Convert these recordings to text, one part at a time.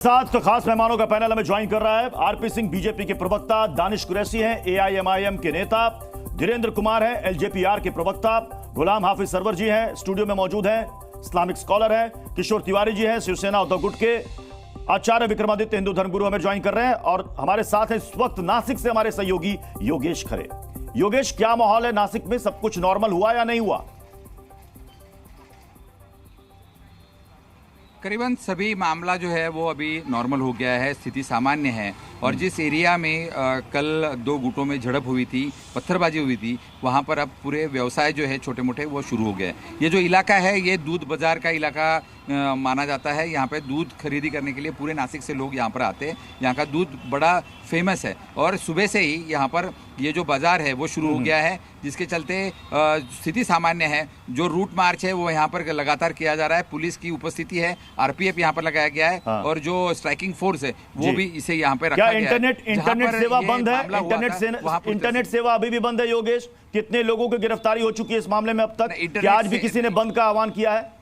साथ तो खास मेहमानों का पैनल हमें ज्वाइन कर रहा है। आरपी सिंह बीजेपी के प्रवक्ता, दानिश कुरैशी हैं एआईएमआईएम के नेता, धीरेन्द्र कुमार हैं एलजेपीआर के प्रवक्ता, गुलाम हाफिज सरवर जी हैं स्टूडियो में मौजूद हैं, इस्लामिक स्कॉलर हैं, किशोर तिवारी जी हैं शिवसेना उद्धव गुट के, आचार्य विक्रमादित्य हिंदू धर्मगुरु हमें ज्वाइन कर रहे हैं और हमारे साथ हैं इस वक्त नासिक से हमारे सहयोगी योगेश खरे। योगेश, क्या माहौल है नासिक में? सब कुछ नॉर्मल हुआ या नहीं हुआ? करीबन सभी मामला जो है वो अभी नॉर्मल हो गया है, स्थिति सामान्य है। और जिस एरिया में कल दो गुटों में झड़प हुई थी, पत्थरबाजी हुई थी, वहाँ पर अब पूरे व्यवसाय जो है छोटे मोटे वो शुरू हो गए। ये जो इलाका है ये दूध बाजार का इलाका माना जाता है। यहाँ पे दूध खरीदी करने के लिए पूरे नासिक से लोग यहाँ पर आते हैं। यहाँ का दूध बड़ा फेमस है और सुबह से ही यहाँ पर ये जो बाजार है वो शुरू हो गया है, जिसके चलते स्थिति सामान्य है। जो रूट मार्च है वो यहाँ पर लगातार किया जा रहा है, पुलिस की उपस्थिति है, आरपीएफ यहाँ पर लगाया गया है और जो स्ट्राइकिंग फोर्स है वो भी इसे यहाँ पे रखा गया है। इंटरनेट सेवा बंद है? इंटरनेट सेवा अभी भी बंद है योगेश? कितने लोगों की गिरफ्तारी हो चुकी है इस मामले में अब तक? क्या आज भी किसी ने बंद का आह्वान किया है?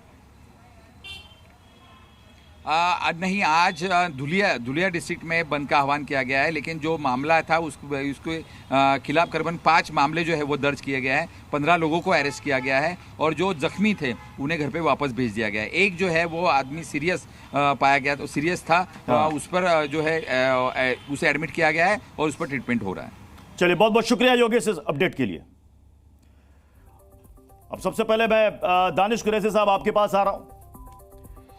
नहीं, आज धुलिया डिस्ट्रिक्ट में बंद का आह्वान किया गया है, लेकिन जो मामला था उसके खिलाफ करीबन 5 मामले जो है वो दर्ज किए गए हैं। 15 लोगों को अरेस्ट किया गया है और जो जख्मी थे उन्हें घर पे वापस भेज दिया गया है। एक जो है वो आदमी सीरियस पाया गया, तो सीरियस था, उस पर जो है उसे एडमिट किया गया है और उस पर ट्रीटमेंट हो रहा है। चलिए, बहुत बहुत शुक्रिया योगेश इस अपडेट के लिए। अब सबसे पहले मैं दानिश कुरैशी साहब आपके पास आ रहा हूं।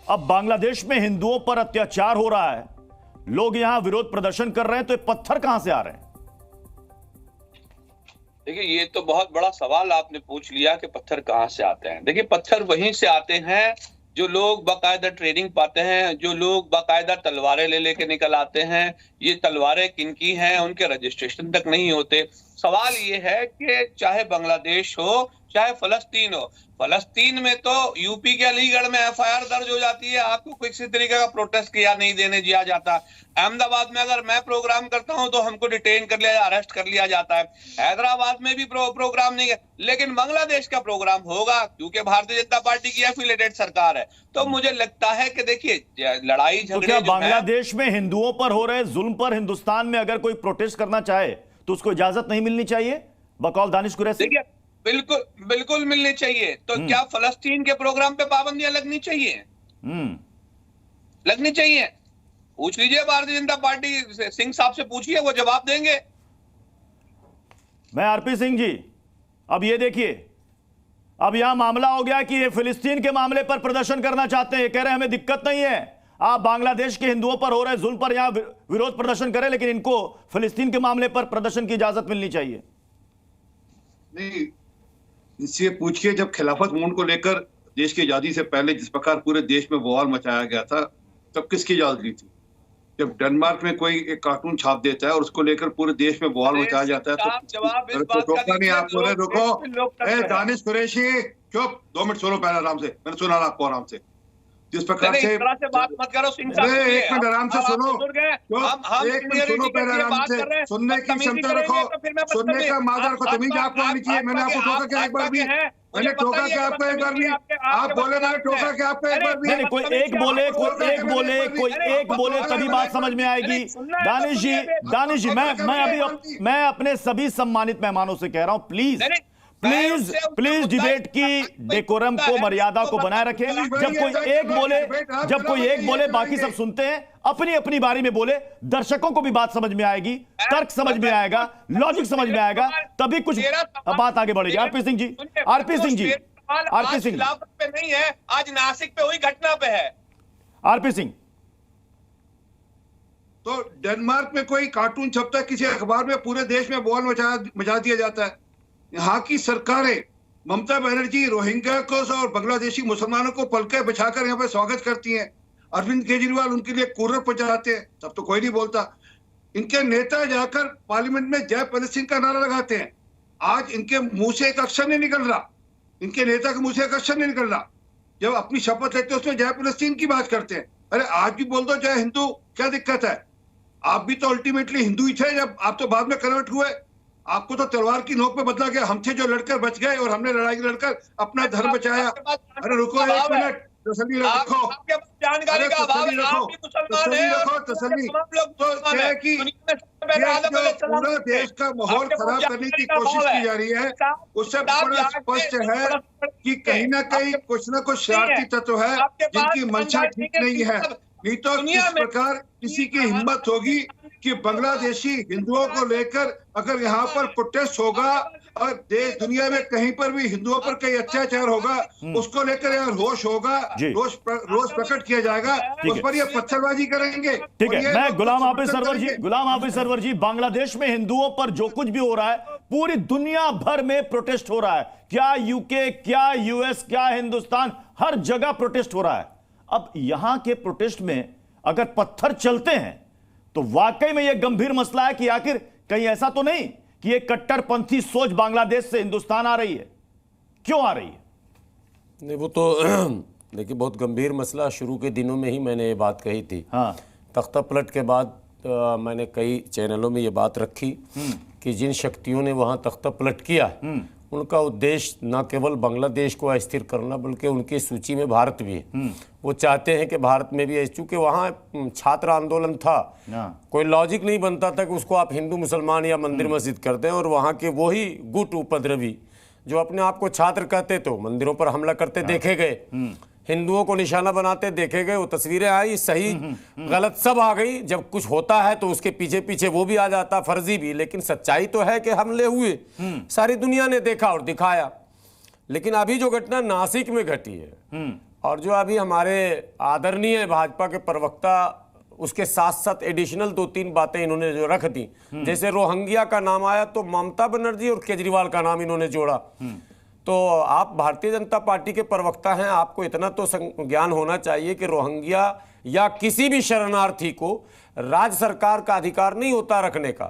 अब बांग्लादेश में हिंदुओं पर अत्याचार हो रहा है, लोग यहां विरोध प्रदर्शन कर रहे हैं, तो ये पत्थर कहां से आ रहे हैं? देखिए, ये तो बहुत बड़ा सवाल आपने पूछ लिया कि पत्थर कहां से आते हैं। देखिए, पत्थर वहीं से आते हैं जो लोग बाकायदा ट्रेनिंग पाते हैं, जो लोग बाकायदा तलवारें ले लेके निकल आते हैं। ये तलवारें किनकी हैं, उनके रजिस्ट्रेशन तक नहीं होते। सवाल ये है कि चाहे बांग्लादेश हो चाहे फलस्तीन हो, फलस्तीन में तो यूपी के अलीगढ़ में एफआईआर दर्ज हो जाती है, आपको किसी तरीके का प्रोटेस्ट किया नहीं देने दिया जाता। अहमदाबाद में अगर मैं प्रोग्राम करता हूं तो हमको डिटेन कर लिया, अरेस्ट कर लिया जाता है। हैदराबाद में भी प्रोग्राम नहीं है, लेकिन बांग्लादेश का प्रोग्राम होगा क्योंकि भारतीय जनता पार्टी की एफिलिएटेड सरकार है। तो मुझे लगता है कि देखिए, लड़ाई झगड़े तो क्या बांग्लादेश में हिंदुओं पर हो रहे जुल्म पर हिंदुस्तान में अगर कोई प्रोटेस्ट करना चाहे तो उसको इजाजत नहीं मिलनी चाहिए बकौल दानिश कुरैशी? बिल्कुल मिलनी चाहिए। तो क्या फलस्तीन के प्रोग्राम पे पाबंदियां लगनी चाहिए? लगनी चाहिए। पूछ लीजिए भारतीय जनता पार्टी सिंह साहब से, पूछिए, वो जवाब देंगे। मैं आरपी सिंह जी, अब ये देखिए, अब यहां मामला हो गया कि ये फिलिस्तीन के मामले पर प्रदर्शन करना चाहते हैं। ये कह रहे हैं हमें दिक्कत नहीं है, आप बांग्लादेश के हिंदुओं पर हो रहे जुल्म पर यहां विरोध प्रदर्शन करें, लेकिन इनको फिलिस्तीन के मामले पर प्रदर्शन की इजाजत मिलनी चाहिए। नहीं, इससे पूछिए, जब खिलाफत मूवमेंट को लेकर देश की आजादी से पहले जिस प्रकार पूरे देश में बवाल मचाया गया था, तब किसकी इजाजत ली थी? जब डेनमार्क में कोई एक कार्टून छाप देता है और उसको लेकर पूरे देश में बवाल मचाया जाता है तो रोका नहीं। आप बोले रुको, दानिश कुरैशी चुप, 2 मिनट सुनो पहले आराम से, मैंने सुना आपको आराम से। जिस प्रकार से बात मत करो सिंह साहब, एक मिनट आराम से सुनो, एक मिनट सुनो पहले आराम से, सुनने की क्षमता रखो, सुनने का मादा रखो, तमीज आपको आनी चाहिए। मैंने आपको टोका क्या एक बार भी? मैंने टोका क्या आपको एक बार भी? आप बोले मैंने टोका क्या आपको एक बार भी? नहीं, कोई एक बोले तभी बात समझ में आएगी। दानिश जी, मैं अपने सभी सम्मानित मेहमानों से कह रहा हूं, प्लीज डिबेट की डेकोरम को, मर्यादा को बनाए रखें। जब कोई एक बोले बाकी सब सुनते हैं, अपनी अपनी बारी में बोले, दर्शकों को भी बात समझ में आएगी, तर्क समझ में आएगा, लॉजिक समझ में आएगा, तभी कुछ बात आगे बढ़ेगी। आरपी सिंह जी पे नहीं है, आज नासिक पे हुई घटना पे है। आरपी सिंह, तो डेनमार्क में कोई कार्टून छपता है किसी अखबार में, पूरे देश में बवाल मचा दिया जाता है। यहाँ की सरकारें, ममता बनर्जी रोहिंग्या को और बांग्लादेशी मुसलमानों को पलके बिछाकर यहाँ पे स्वागत करती हैं। अरविंद केजरीवाल उनके लिए कूलर पहुंचाते हैं, तब तो कोई नहीं बोलता। इनके नेता जाकर पार्लियामेंट में जय फलस्तीन का नारा लगाते हैं। आज इनके मुंह से एक अक्षर नहीं निकल रहा, इनके नेता के मुंह से एक अक्षर नहीं निकल रहा। जब अपनी शपथ लेते हैं उसमें जय फलस्तीन की बात करते हैं। अरे आज भी बोल दो जय हिंदू, क्या दिक्कत है? आप भी तो अल्टीमेटली हिंदू ही थे, जब आप तो बाद में कन्वर्ट हुए। आपको तो तलवार की नोक पे बदला गया, हमसे जो लड़कर बच गए और हमने लड़ाई लड़कर अपना धर्म बचाया। अरे रुको एक मिनट, तसल्ली आप रखो, आपके पास जानकारी का अभाव तसल्ली है, रखो, आप भी मुसलमान तसल्ली हैं, रखो, और तसल्ली। तमाम लोग तो मुसलमान क्या हैं। है कि दुनिया में सबसे पहले ये आदम जो अलैहिस्सलाम पूरा थे। देश का माहौल आपके पास खराब करने जानकारी की का कोशिश अभाव की जा रही है, उससे बड़ा स्पष्ट है कि कहीं ना कहीं कुछ ना कुछ शरारती तत्व है जिनकी मंशा ठीक नहीं है। नहीं तो किस प्रकार किसी की हिम्मत होगी कि बांग्लादेशी हिंदुओं को लेकर अगर यहाँ पर प्रोटेस्ट होगा और देश दुनिया में कहीं पर भी हिंदुओं पर कहीं अत्याचार होगा, उसको लेकर यार रोष होगा, रोष प्रकट किया जाएगा, उस पर ये पत्थरबाजी करेंगे। ठीक है, मैं गुलाम हाफिज सरवर जी, बांग्लादेश में हिंदुओं पर जो कुछ भी हो रहा है पूरी दुनिया भर में प्रोटेस्ट हो रहा है, क्या यूके, क्या यूएस, क्या हिंदुस्तान, हर जगह प्रोटेस्ट हो रहा है। अब यहां के प्रोटेस्ट में अगर पत्थर चलते हैं तो वाकई में यह गंभीर मसला है कि आखिर कहीं ऐसा तो नहीं कि ये कट्टरपंथी सोच बांग्लादेश से हिंदुस्तान आ रही है, क्यों आ रही है? नहीं, वो तो देखिए बहुत गंभीर मसला, शुरू के दिनों में ही मैंने ये बात कही थी। हाँ। तख्ता पलट के बाद मैंने कई चैनलों में ये बात रखी कि जिन शक्तियों ने वहाँ तख्ता पलट किया उनका उद्देश्य न केवल बांग्लादेश को अस्थिर करना बल्कि उनकी सूची में भारत भी है। वो चाहते हैं कि भारत में भी, चूंकि वहाँ छात्र आंदोलन था, कोई लॉजिक नहीं बनता था कि उसको आप हिंदू मुसलमान या मंदिर मस्जिद करते हैं, और वहाँ के वही गुट उपद्रवी जो अपने आप को छात्र कहते तो मंदिरों पर हमला करते देखे गए, हिंदुओं को निशाना बनाते देखे गए। वो तस्वीरें आई, सही गलत सब आ गई। जब कुछ होता है तो उसके पीछे पीछे वो भी आ जाता, फर्जी भी, लेकिन सच्चाई तो है कि हमले हुए, सारी दुनिया ने देखा और दिखाया। लेकिन अभी जो घटना नासिक में घटी है और जो अभी हमारे आदरणीय भाजपा के प्रवक्ता उसके साथ साथ एडिशनल 2-3 बातें इन्होंने जो रख दी, जैसे रोहिंग्या का नाम आया तो ममता बनर्जी और केजरीवाल का नाम इन्होंने जोड़ा। तो आप भारतीय जनता पार्टी के प्रवक्ता हैं, आपको इतना तो ज्ञान होना चाहिए कि रोहिंग्या या किसी भी शरणार्थी को राज्य सरकार का अधिकार नहीं होता रखने का।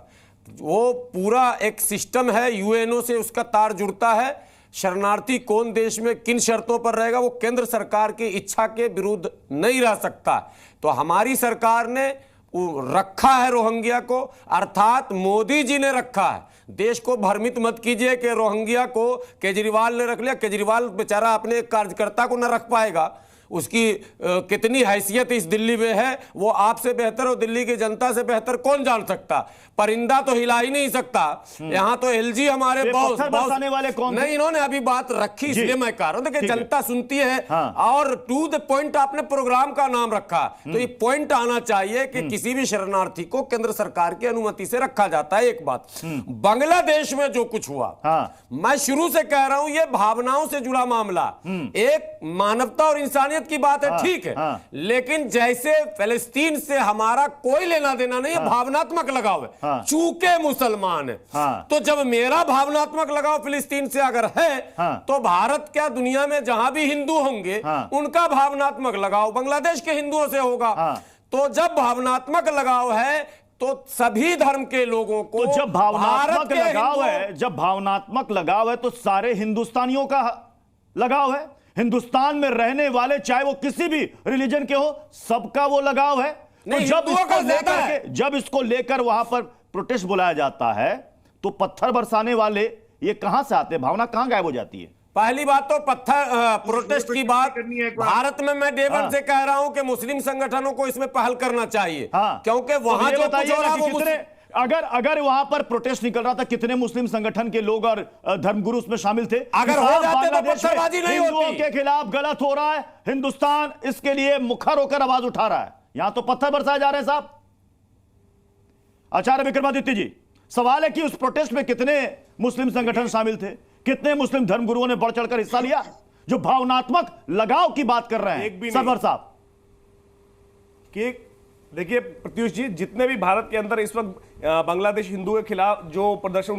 वो पूरा एक सिस्टम है, यूएनओ से उसका तार जुड़ता है। शरणार्थी कौन देश में किन शर्तों पर रहेगा वो केंद्र सरकार की इच्छा के विरुद्ध नहीं रह सकता। तो हमारी सरकार ने रखा है रोहिंग्या को, अर्थात मोदी जी ने रखा है। देश को भ्रमित मत कीजिए कि रोहिंग्या को केजरीवाल ने रख लिया। केजरीवाल बेचारा अपने कार्यकर्ता को न रख पाएगा, उसकी कितनी हैसियत इस दिल्ली में है वो आपसे बेहतर और दिल्ली की जनता से बेहतर कौन जान सकता। परिंदा तो हिला ही नहीं सकता। यहाँ तो एलजी हमारे बॉस वाले कौन नहीं, इन्होंने अभी बात रखी इसलिए मैं कह रहा हूँ। देखिए जनता सुनती है। हाँ। और टू द पॉइंट आपने प्रोग्राम का नाम रखा, तो ये पॉइंट आना चाहिए कि किसी भी शरणार्थी को केंद्र सरकार की अनुमति से रखा जाता है। एक बात, बांग्लादेश में जो कुछ हुआ, हाँ। मैं शुरू से कह रहा हूं ये भावनाओं से जुड़ा मामला, एक मानवता और इंसानियत की बात है, ठीक है, लेकिन जैसे फिलिस्तीन से हमारा कोई लेना देना नहीं है, भावनात्मक लगाव है, चूंकि मुसलमान है। तो जब मेरा भावनात्मक लगाव फिलिस्तीन से अगर है, तो भारत क्या दुनिया में जहां भी हिंदू होंगे उनका भावनात्मक लगाव बांग्लादेश के हिंदुओं से होगा। तो जब भावनात्मक लगाव है तो सभी धर्म के लोगों को, तो जब भावनात्मक लगाव है, जब भावनात्मक लगाव है तो सारे हिंदुस्तानियों का लगाव है। हिंदुस्तान में रहने वाले चाहे वो किसी भी रिलीजन के हो, सबका वो लगाव है। तो जब इसको लेकर वहां पर प्रोटेस्ट बुलाया जाता है तो पत्थर बरसाने वाले ये कहां से आते हैं? भावना कहां गायब हो जाती है? पहली बात तो पत्थर प्रोटेस्ट की बात भारत में मैं डे वन से कह रहा हूं कि मुस्लिम संगठनों को इसमें पहल करना चाहिए, क्योंकि वहां जो कुछ हो रहा है वो अगर वहां पर प्रोटेस्ट निकल रहा था, कितने मुस्लिम संगठन के लोग और धर्मगुरु उसमें शामिल थे? अगर हो जाते तो पत्थरबाजी नहीं होती। हिंदुओं के खिलाफ गलत हो रहा है, हिंदुस्तान इसके लिए मुखर होकर आवाज उठा रहा है, यहां तो पत्थर बरसाए जा रहे हैं साहब। आचार्य विक्रमादित्य जी, सवाल है कि उस प्रोटेस्ट में कितने मुस्लिम संगठन शामिल थे, कितने मुस्लिम धर्मगुरुओं ने बढ़ चढ़कर हिस्सा लिया, जो भावनात्मक लगाव की बात कर रहे हैं सरवर साहब? कि देखिए प्रत्युष जी, जितने भी भारत के अंदर इस वक्त बांग्लादेश हिंदुओं के खिलाफ जो प्रदर्शन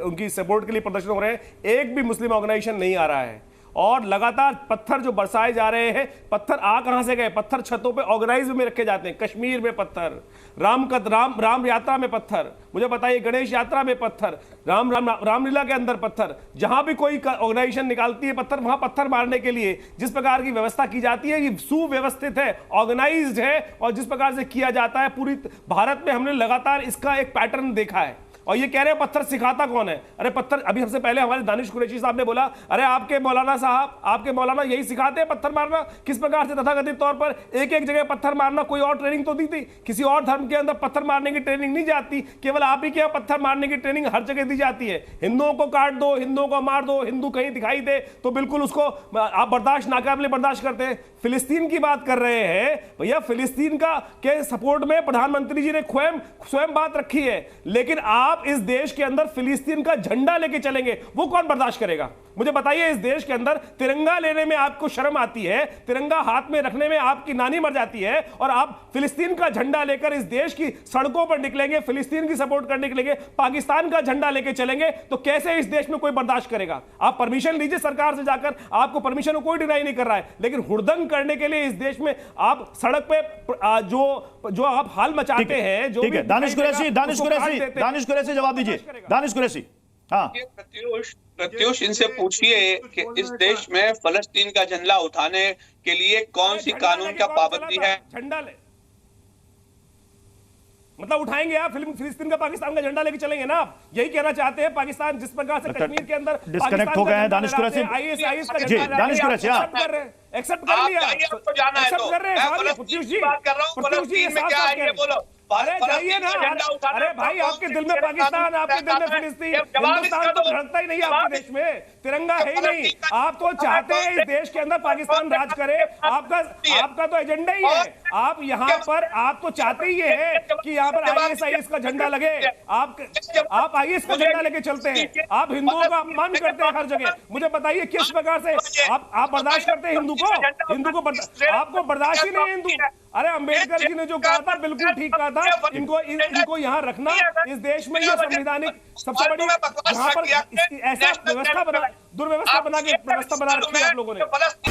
उनकी सपोर्ट के लिए प्रदर्शन हो रहे हैं, एक भी मुस्लिम ऑर्गेनाइजेशन नहीं आ रहा है। और लगातार पत्थर जो बरसाए जा रहे हैं, पत्थर आ कहां से गए? पत्थर छतों पे ऑर्गेनाइज में रखे जाते हैं। कश्मीर में पत्थर, राम यात्रा में पत्थर, मुझे बताइए गणेश यात्रा में पत्थर, रामलीला के अंदर पत्थर, जहां भी कोई ऑर्गेनाइजेशन निकालती है पत्थर, वहां पत्थर मारने के लिए जिस प्रकार की व्यवस्था की जाती है, ये सुव्यवस्थित है, ऑर्गेनाइज्ड है, और जिस प्रकार से किया जाता है पूरी भारत में हमने लगातार इसका एक पैटर्न देखा है। और ये कह रहे हैं पत्थर सिखाता कौन है। अरे पत्थर, अभी हमसे पहले हमारे दानिश कुरैशी साहब ने बोला, अरे आपके मौलाना साहब, आपके मौलाना यही सिखाते हैं पत्थर मारना, किस प्रकार से तथाकथित तौर पर एक एक जगह पत्थर मारना। कोई और ट्रेनिंग तो दी थी? किसी और धर्म के अंदर पत्थर मारने की ट्रेनिंग नहीं जाती, केवल आप ही के यहाँ पत्थर मारने की ट्रेनिंग हर जगह दी जाती है। हिंदुओं को काट दो, हिंदुओं को मार दो, हिंदू कहीं दिखाई दे तो बिल्कुल उसको आप बर्दाश्त, नाकाबिले बर्दाश्त करते हैं। फिलिस्तीन की बात कर रहे हैं भैया, फिलिस्तीन का के सपोर्ट में प्रधानमंत्री जी ने स्वयं बात रखी है, लेकिन आप इस देश के अंदर फिलिस्तीन का झंडा लेके चलेंगे, वो कौन बर्दाश्त करेगा? मुझे बताइए, इस देश के अंदर तिरंगा लेने में आपको शर्म आती है, तिरंगा हाथ में रखने में आपकी नानी मर जाती है, और आप फिलिस्तीन का झंडा लेकर इस देश की सड़कों पर निकलेंगे, फिलिस्तीन की सपोर्ट करने के लिए पाकिस्तान का झंडा लेके चलेंगे, तो कैसे इस देश में कोई बर्दाश्त करेगा? आप परमिशन लीजिए सरकार से जाकर, आपको परमिशन कोई डिनाई नहीं कर रहा है, लेकिन हुड़दंग करने के लिए इस देश में आप सड़क पे जो आप हाल मचाते हैं, जो ठीक है, दानिश कुरैशी जवाब दीजिए। दानिश कुरैशी, हाँ प्रत्युष इनसे पूछिए कि इस देश में फलस्तीन का झंडा उठाने के लिए कौन सी कानून का पाबंदी है? झंडा ले, मतलब उठाएंगे आप फिलिस्तीन का, पाकिस्तान का झंडा लेके चलेंगे ना? आप यही कहना चाहते हैं? पाकिस्तान जिस प्रकार से कश्मीर के अंदर डिस्कनेक्ट हो गए हैं दानिश कुरैशी जी, दानिश कुरैशी एक्सेप्ट कर लिया, एक्सेप्ट कर रहे हैं। अरे जाइए ना, अरे भाई आपके दिल में पाकिस्तान, आपके दिल में फिलिस्तीन, हिंदुस्तान तो धड़कता ही नहीं आपके देश में, तिरंगा है ही नहीं। आप तो चाहते हैं इस देश के अंदर पाकिस्तान राज करे, आपका तो एजेंडा ही है। आप यहाँ पर आप तो चाहते ही है कि यहाँ पर ISIS का झंडा लगे, आप IS का झंडा लेके चलते हैं, आप हिंदुओं का अपमान करते हैं हर जगह। मुझे बताइए किस प्रकार से आप बर्दाश्त करते हैं हिंदू को? आपको बर्दाश्त ही नहीं है हिंदू। अरे अंबेडकर जी ने जो कहा था बिल्कुल ठीक कहा था, इनको यहाँ रखना, इस देश में ये संवैधानिक सबसे बड़ी यहाँ पर ऐसा व्यवस्था बना, दुर्व्यवस्था बना के व्यवस्था बना रखी है आप लोगों ने।